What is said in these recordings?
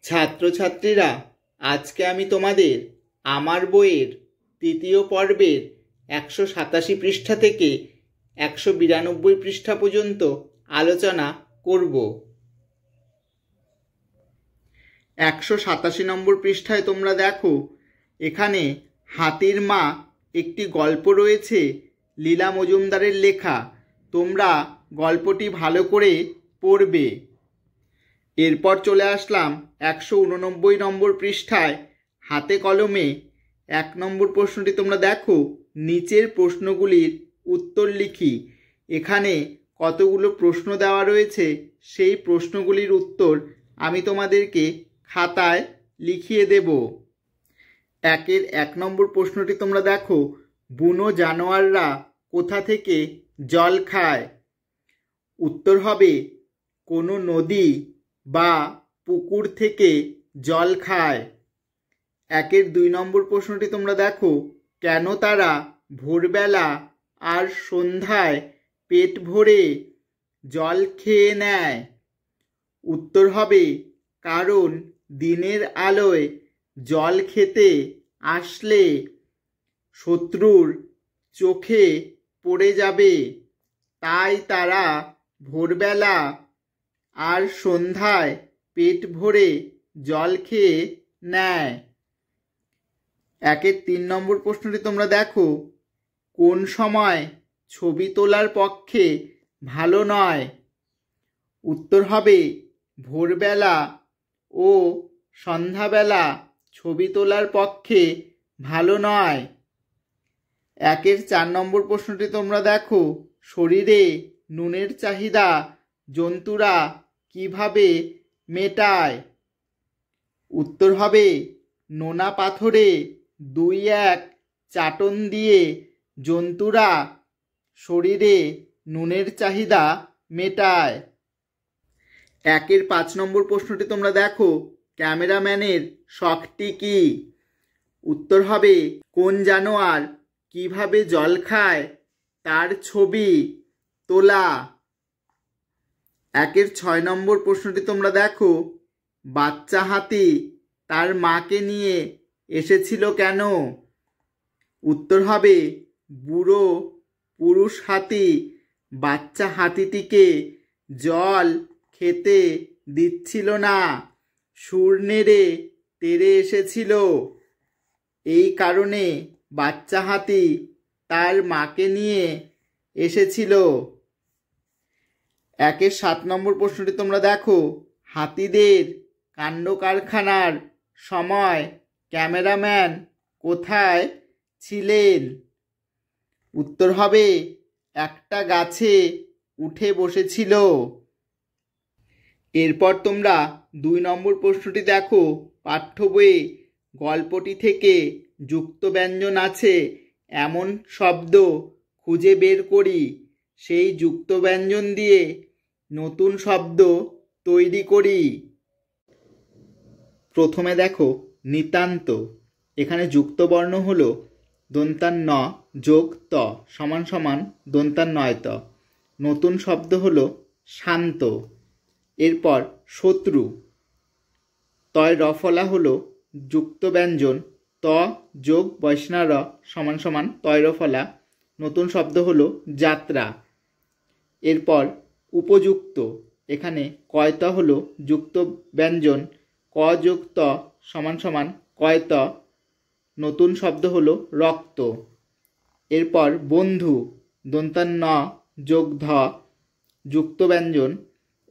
ছাত্রছাত্রীরা, আজকে আমি তোমাদের আমার বইয়ের তৃতীয় পর্বের 187 পৃষ্ঠা থেকে 192 পৃষ্ঠা পর্যন্ত আলোচনা করব। 187 নম্বর পৃষ্ঠায় তোমরা দেখো, এখানে হাতির মা একটি গল্প রয়েছে, লীলা মজুমদারের লেখা। তোমরা গল্পটি ভালো করে পড়বে। এরপর চলে আসলাম 189 নম্বর পৃষ্ঠায়। হাতে কলমে 1 নম্বর প্রশ্নটি তোমরা দেখো, নিচের প্রশ্নগুলির উত্তর লিখি। এখানে কতগুলো প্রশ্ন দেওয়া রয়েছে, সেই প্রশ্নগুলির উত্তর আমি তোমাদেরকে খাতায় লিখিয়ে দেব। 1 নম্বর প্রশ্নটি তোমরা দেখো, বুনো জানোয়াররা কোথা থেকে জল খায়? উত্তর হবে কোনো নদী বা পুকুর থেকে জল খায়। 2 নম্বর প্রশ্নটি তোমরা দেখো, কেন তারা ভোরবেলা আর সন্ধ্যায় পেট ভরে জল খেয়ে নেয়? উত্তর হবে কারণ দিনের আলোয় জল খেতে আসলে শত্রুর চোখে পড়ে যাবে, তাই তারা ভোরবেলা আর সন্ধ্যায় পেট ভরে জল খেয়ে নেয়। 3 নম্বর প্রশ্নটি তোমরা দেখো, কোন সময় ছবি তোলার পক্ষে ভালো নয়? উত্তর হবে ভোরবেলা ও সন্ধ্যাবেলা ছবি তোলার পক্ষে ভালো নয়। 4 নম্বর প্রশ্নটি তোমরা দেখো, শরীরে নুনের চাহিদা জন্তুরা কিভাবে মেটায়? উত্তর হবে নোনা পাথরে 2-1 চাটন দিয়ে জন্তুরা শরীরে নুনের চাহিদা মেটায়। 5 নম্বর প্রশ্নটি তোমরা দেখো, ক্যামেরাম্যানের শখটি কি? উত্তর হবে কোন জানোয়ার কিভাবে জল খায় তার ছবি তোলা। 6 নম্বর প্রশ্নটি তোমরা দেখো, বাচ্চা হাতি তার মাকে নিয়ে এসেছিল কেন? উত্তর হবে বুড়ো পুরুষ হাতি বাচ্চা হাতিটিকে জল খেতে দিচ্ছিল না, সুর নেড়ে তেড়ে এসেছিল। এই কারণে বাচ্চা হাতি তার মাকে নিয়ে এসেছিল। 7 নম্বর প্রশ্নটি তোমরা দেখো, হাতিদের কাণ্ড কারখানার সময় ক্যামেরাম্যান কোথায় ছিলেন? উত্তর হবে একটা গাছে উঠে বসেছিল। এরপর তোমরা 2 নম্বর প্রশ্নটি দেখো, পাঠ্য বইয়ে গল্পটি থেকে যুক্ত ব্যঞ্জন আছে এমন শব্দ খুঁজে বের করি, সেই যুক্ত ব্যঞ্জন দিয়ে নতুন শব্দ তৈরি করি। প্রথমে দেখো নিতান্ত। এখানে যুক্ত বর্ণ হলো দন্তান্ন যোগ ত সমান সমান দন্তান্নয় ত। নতুন শব্দ হলো শান্ত। এরপর শত্রু, তয় রফলা হলো যুক্ত ব্যঞ্জন ত যোগ বৈষ্ণার সমান সমান তয় রফলা। নতুন শব্দ হলো যাত্রা। এরপর উপযুক্ত, এখানে কয়ত হলো যুক্ত ব্যঞ্জন ক যোগ ত সমান সমান কয়ত। নতুন শব্দ হলো রক্ত। এরপর বন্ধু, দন্তান্ন যোগ ধ যুক্ত ব্যঞ্জন,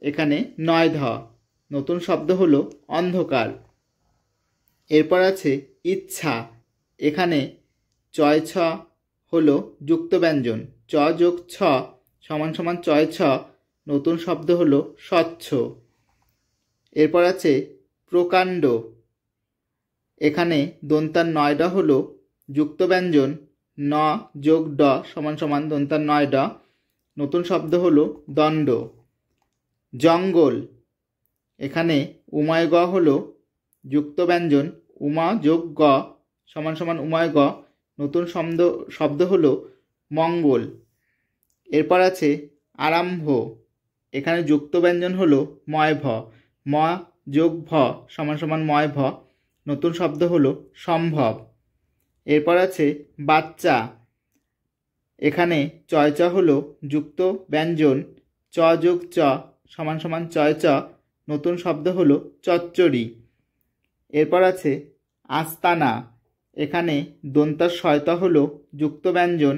এখানে নয় ধ। নতুন শব্দ হলো অন্ধকার। এরপর আছে ইচ্ছা, এখানে চয় ছ হলো যুক্ত ব্যঞ্জন চ যোগ ছ সমান সমান চয় ছ। নতুন শব্দ হলো স্বচ্ছ। এরপর আছে প্রকাণ্ড, এখানে দন্তান্নয় ড হলো যুক্ত ব্যঞ্জন ন যোগ ড সমান সমান দন্তান্নয় ড। নতুন শব্দ হলো দণ্ড। জঙ্গল, এখানে উময় গ হলো যুক্ত ব্যঞ্জন উমা যোগ গ সমান সমান উময় গ। নতুন শব্দ হলো মঙ্গল। এরপর আছে আরম্ভ, এখানে যুক্ত ব্যঞ্জন হলো ময় ভ ম যোগ ভ সমান সমান ময় ভ, নতুন শব্দ হলো সম্ভব। এরপর আছে বাচ্চা, এখানে চয় চ হলো যুক্ত ব্যঞ্জন, চ যোগ চ সমান সমান চয় চ, নতুন শব্দ হলো চচ্চড়ি। এরপর আছে আস্তানা, এখানে দন্তার শয়ত হলো যুক্ত ব্যঞ্জন,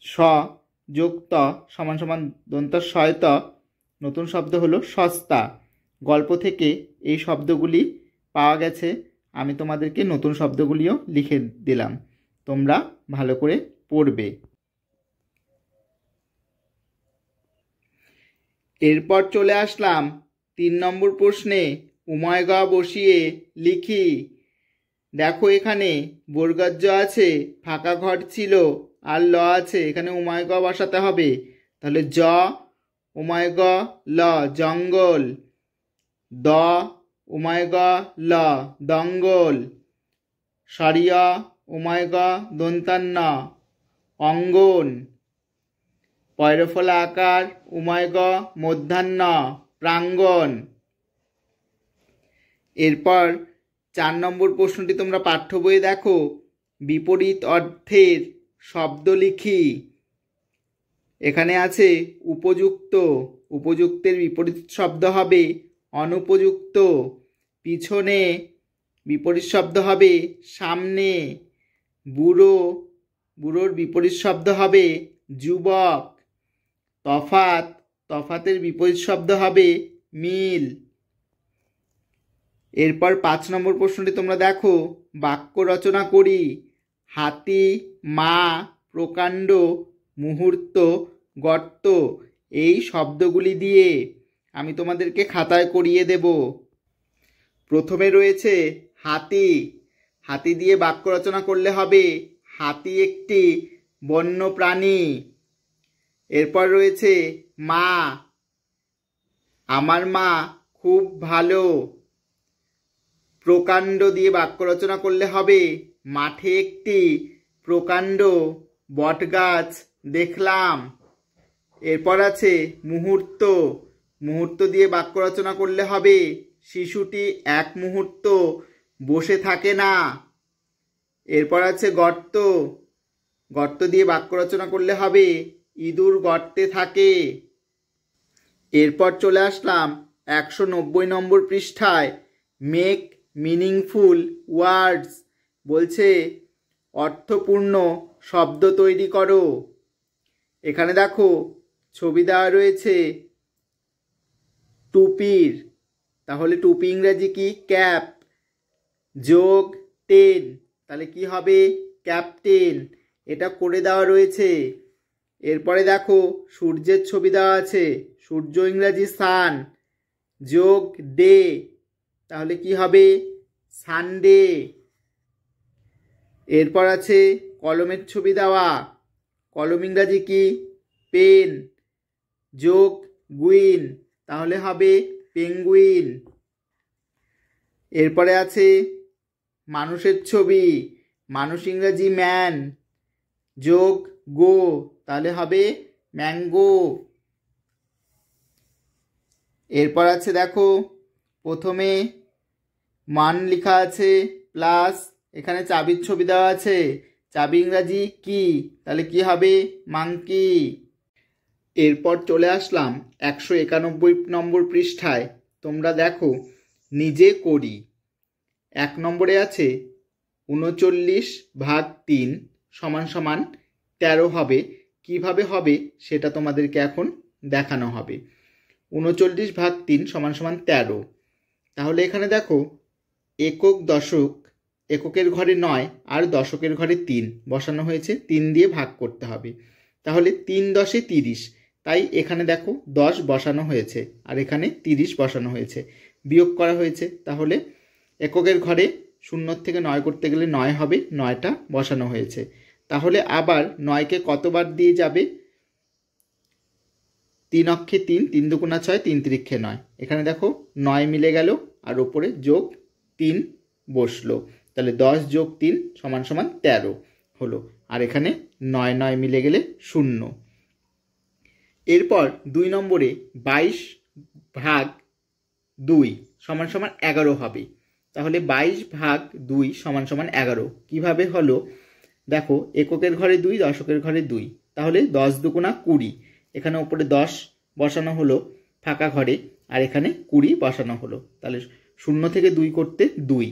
স যোগ ত সমান সমান দন্তার শয়ত, নতুন শব্দ হলো সস্তা। গল্প থেকে এই শব্দগুলি পাওয়া গেছে, আমি তোমাদেরকে নতুন শব্দগুলিও লিখে দিলাম, তোমরা ভালো করে পড়বে। এরপর চলে আসলাম 3 নম্বর প্রশ্নে, উময় গ বসিয়ে লিখি। দেখো এখানে বর্গজ আছে, ফাঁকা ঘর ছিল, আর ল আছে, এখানে উময় গ বসাতে হবে। তাহলে জ উময় গ ল জঙ্গল, দ উময় গ ল দঙ্গল, সরিয়া উময় গ দন্তান্ন অঙ্গন, পয়রফলা আকার উময় গ মধ্যাহ্ন প্রাঙ্গণ। এরপর 4 নম্বর প্রশ্নটি তোমরা পাঠ্য বইয়ে দেখো, বিপরীত অর্থের শব্দ লিখি। এখানে আছে উপযুক্ত, উপযুক্তের বিপরীত শব্দ হবে অনুপযুক্ত, পিছনে বিপরীত শব্দ হবে সামনে, বুড়ো, বুড়োর বিপরীত শব্দ হবে যুবক, তফাত, তফাতের বিপরীত শব্দ হবে মিল। এরপর 5 নম্বর প্রশ্নটি তোমরা দেখো, বাক্য রচনা করি। হাতি, মা, প্রকাণ্ড, মুহূর্ত, গর্ত, এই শব্দগুলি দিয়ে আমি তোমাদেরকে খাতায় করিয়ে দেব। প্রথমে রয়েছে হাতি, হাতি দিয়ে বাক্য রচনা করলে হবে হাতি একটি বন্য প্রাণী। এরপর রয়েছে মা, আমার মা খুব ভালো। প্রকাণ্ড দিয়ে বাক্য রচনা করলে হবে মাঠে একটি প্রকাণ্ড বটগাছ দেখলাম। এরপর আছে মুহূর্ত, মুহূর্ত দিয়ে বাক্য রচনা করলে হবে শিশুটি এক মুহূর্ত বসে থাকে না। এরপর আছে গর্ত, গর্ত দিয়ে বাক্য রচনা করলে হবে ইঁদুর গর্তে থাকে। এরপর চলে আসলাম 190 নম্বর পৃষ্ঠায়, মেক মিনিংফুল ওয়ার্ডস, বলছে অর্থপূর্ণ শব্দ তৈরি করো। এখানে দেখো ছবি দেওয়া রয়েছে টুপির, তাহলে টুপি ইংরেজি কি? ক্যাপ, যোগ টেন, তাহলে কি হবে? ক্যাপ্টেন, এটা করে দেওয়া রয়েছে। এরপরে দেখো সূর্যের ছবি দেওয়া আছে, সূর্য ইংরাজি সান, যোগ ডে, তাহলে কি হবে? সানডে। এরপর আছে কলমের ছবি দেওয়া, কলম ইংরাজি কি? পেন, যোগ গুইন, তাহলে হবে পেঙ্গুইন। এরপরে আছে মানুষের ছবি, মানুষ ইংরাজি ম্যান, যোগ গো, তাহলে হবে ম্যাঙ্গো। এরপর আছে দেখো প্রথমে মান লেখা আছে প্লাস, এখানে চাবির ছবি দেওয়া আছে, চাবি ইংরাজি কি, তাহলে কি হবে? মাংকি। এরপর চলে আসলাম 191 নম্বর পৃষ্ঠায়, তোমরা দেখো নিজে করি। 1 নম্বরে আছে 39/3 সমান সমান 13 হবে। কিভাবে হবে সেটা তোমাদেরকে এখন দেখানো হবে। 39/3 সমান সমান 13, তাহলে এখানে দেখো একক দশক, এককের ঘরে 9 আর দশকের ঘরে 3 বসানো হয়েছে, 3 দিয়ে ভাগ করতে হবে। তাহলে 3 10 30, তাই এখানে দেখো 10 বসানো হয়েছে আর এখানে 30 বসানো হয়েছে, বিয়োগ করা হয়েছে। তাহলে এককের ঘরে 0 থেকে 9 করতে গেলে 9 হবে, 9টা বসানো হয়েছে। তাহলে আবার 9কে কতবার দিয়ে যাবে? 3 অক্ষে 3, 3 দুগুণা 6, 3 তিরিক্ষে 9, এখানে দেখো 9 মিলে গেল আর ওপরে যোগ 3 বসলো, তাহলে 10 যোগ 3 সমান সমান 13 হলো, আর এখানে 9 9 মিলে গেলে 0। এরপর 2 নম্বরে 22/3 2 সমান সমান 11 হবে। তাহলে 22 ভাগ 2 সমান সমান 11। কিভাবে হলো দেখো, এককের ঘরে 2, দশকের ঘরে 2, তাহলে 10 দুগুণা 20। এখানে উপরে 10 বসানো হলো ফাঁকা ঘরে, আর এখানে 20 বসানো হলো। তাহলে 0 থেকে 2 করতে 2।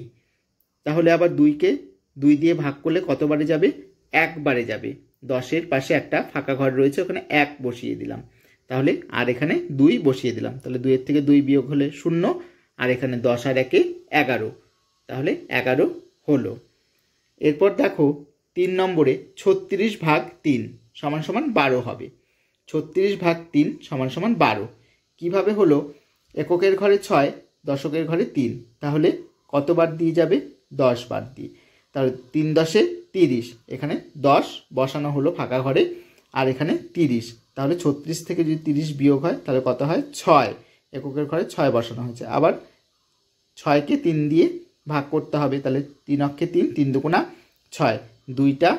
তাহলে আবার 2কে 2 দিয়ে ভাগ করলে কতবারে যাবে? 1 বারে যাবে। 10-এর পাশে একটা ফাঁকা ঘর রয়েছে, ওখানে 1 বসিয়ে দিলাম। তাহলে আর এখানে 2 বসিয়ে দিলাম। তাহলে 2-এর থেকে 2 বিয়োগ হলে 0, আর এখানে 10 আর 1-এ 11। তাহলে 11 হলো। এরপর দেখো 3 নম্বরে 36 ভাগ 3 সমান সমান 12 হবে। 36 ভাগ 3 সমান সমান 12। কিভাবে হলো? এককের ঘরে 6, দশকের ঘরে 3, তাহলে কতবার দিয়ে যাবে? 10 বার দিয়ে। তাহলে 3 10-এ 30, এখানে 10 বসানো হলো ফাঁকা ঘরে, আর এখানে 30। তাহলে 36 থেকে যদি 30 বিয়োগ হয় তাহলে কত হয়? 6। এককের ঘরে 6 বসানো হয়েছে। আবার 6কে 3 দিয়ে ভাগ করতে হবে। তাহলে 3 অক্ষে 3, 3 দুগুণা 6। 2টা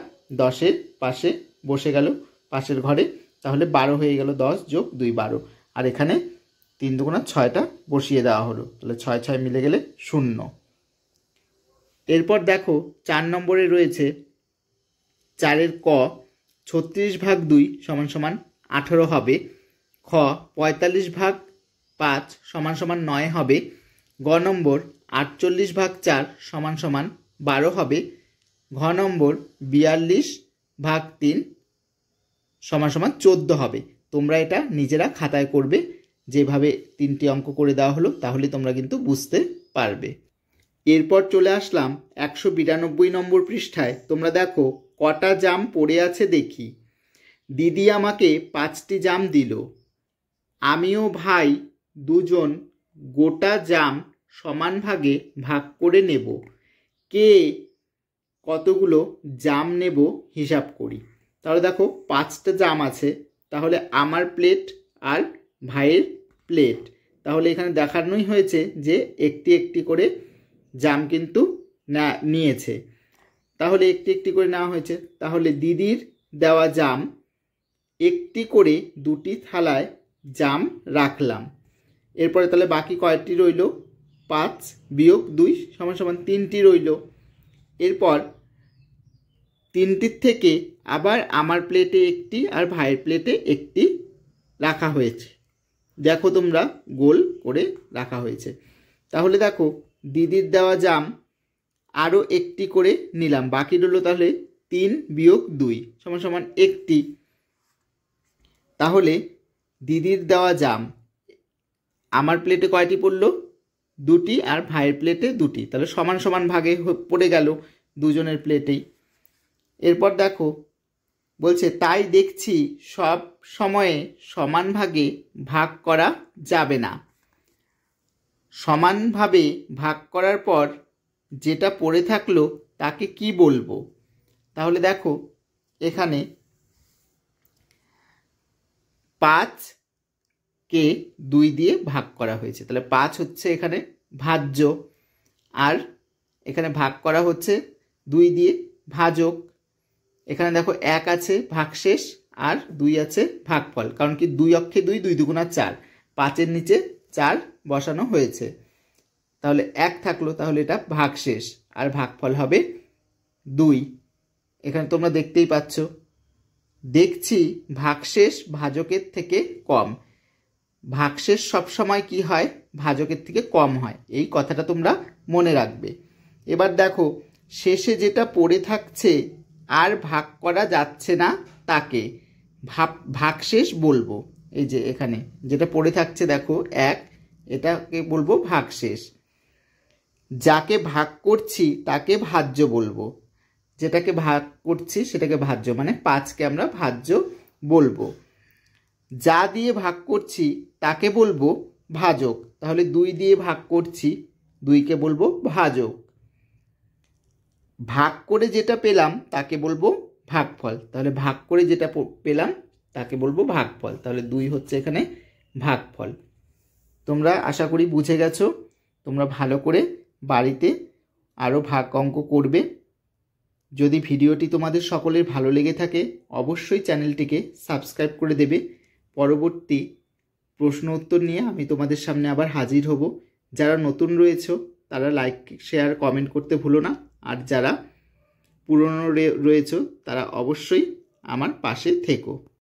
10-এর পাশে বসে গেল পাশের ঘরে, তাহলে 12 হয়ে গেল। 10 যোগ 2 12, আর এখানে 3 দুগুণা 6টা বসিয়ে দেওয়া হলো। তাহলে 6 6 মিলে গেলে 0। এরপর দেখো 4 নম্বরে রয়েছে 4-এর ক 36 ভাগ 2 সমান সমান 18 হবে। খ 45 ভাগ 5 সমান সমান 9 হবে। গ নম্বর 48 ভাগ 4 সমান সমান 12 হবে। ঘ নম্বর 42 ভাগ 3 সমান সমান 14 হবে। তোমরা এটা নিজেরা খাতায় করবে, যেভাবে 3টি অঙ্ক করে দেওয়া হলো, তাহলে তোমরা কিন্তু বুঝতে পারবে। এরপর চলে আসলাম 192 নম্বর পৃষ্ঠায়। তোমরা দেখো, কটা জাম পড়ে আছে দেখি। দিদি আমাকে 5টি জাম দিল, আমিও ভাই দুজন গোটা জাম সমান ভাগে ভাগ করে নেব। কে কতগুলো জাম নেব হিসাব করি। তাহলে দেখো 5টা জাম আছে, তাহলে আমার প্লেট আর ভাইয়ের প্লেট। তাহলে এখানে দেখানোই হয়েছে যে একটি একটি করে জাম কিন্তু নিয়েছে। তাহলে একটি একটি করে নেওয়া হয়েছে। তাহলে দিদির দেওয়া জাম একটি করে 2টি থালায় জাম রাখলাম। এরপরে তাহলে বাকি কয়টি রইল? 5 বিয়োগ 2 সমান সমান 3টি রইল। এরপর 3টির থেকে আবার আমার প্লেটে একটি আর ভাইয়ের প্লেটে একটি রাখা হয়েছে। দেখো তোমরা, গোল করে রাখা হয়েছে। তাহলে দেখো, দিদির দেওয়া জাম আরও একটি করে নিলাম, বাকি রইল তাহলে 3 বিয়োগ 2 সমান সমান 1টি। তাহলে দিদির দেওয়া জাম আমার প্লেটে কয়টি পড়লো? 2টি, আর ভাইয়ের প্লেটে 2টি। তাহলে সমান সমান ভাগে পড়ে গেল দুজনের প্লেটেই। এরপর দেখো বলছে, তাই দেখছি সব সময়ে সমান ভাগে ভাগ করা যাবে না। সমানভাবে ভাগ করার পর যেটা পড়ে থাকলো তাকে কি বলবো? তাহলে দেখো এখানে 5কে 2 দিয়ে ভাগ করা হয়েছে। তাহলে 5 হচ্ছে এখানে ভাজ্য, আর এখানে ভাগ করা হচ্ছে 2 দিয়ে ভাজক। এখানে দেখো 1 আছে ভাগশেষ, আর 2 আছে ভাগফল। কারণ কি 2 অক্ষে 2, 2 দুগুণা 4, 5-এর নিচে 4 বসানো হয়েছে। তাহলে 1 থাকলো, তাহলে এটা ভাগশেষ, আর ভাগফল হবে 2। এখানে তোমরা দেখতেই পাচ্ছ, দেখছি ভাগশেষ ভাজকের থেকে কম। ভাগশেষ সবসময় কি হয়? ভাজকের থেকে কম হয়। এই কথাটা তোমরা মনে রাখবে। এবার দেখো, শেষে যেটা পড়ে থাকছে আর ভাগ করা যাচ্ছে না তাকে ভাগশেষ বলবো। এই যে এখানে যেটা পড়ে থাকছে দেখো 1, এটাকে বলবো ভাগশেষ। যাকে ভাগ করছি তাকে ভাজ্য বলবো। যেটাকে ভাগ করছি সেটাকে ভাজ্য, মানে 5কে আমরা ভাজ্য বলবো। যা দিয়ে ভাগ করছি তাকে বলবো ভাজক। তাহলে 2 দিয়ে ভাগ করছি, 2কে বলবো ভাজক। ভাগ করে যেটা পেলাম তাকে বলবো ভাগফল। তাহলে ভাগ করে যেটা পেলাম তাকে বলবো ভাগফল। তাহলে 2 হচ্ছে এখানে ভাগফল। তোমরা আশা করি বুঝে গেছো। তোমরা ভালো করে বাড়িতে আরও ভাগ অঙ্ক করবে। যদি ভিডিওটি তোমাদের সকলের ভালো লেগে থাকে অবশ্যই চ্যানেলটিকে সাবস্ক্রাইব করে দেবে। পরবর্তী প্রশ্ন উত্তর নিয়ে আমি তোমাদের সামনে আবার হাজির হব। যারা নতুন রয়েছো তারা লাইক শেয়ার কমেন্ট করতে ভুলো না, আর যারা পুরনো রয়েছো তারা অবশ্যই আমার পাশে থেকো।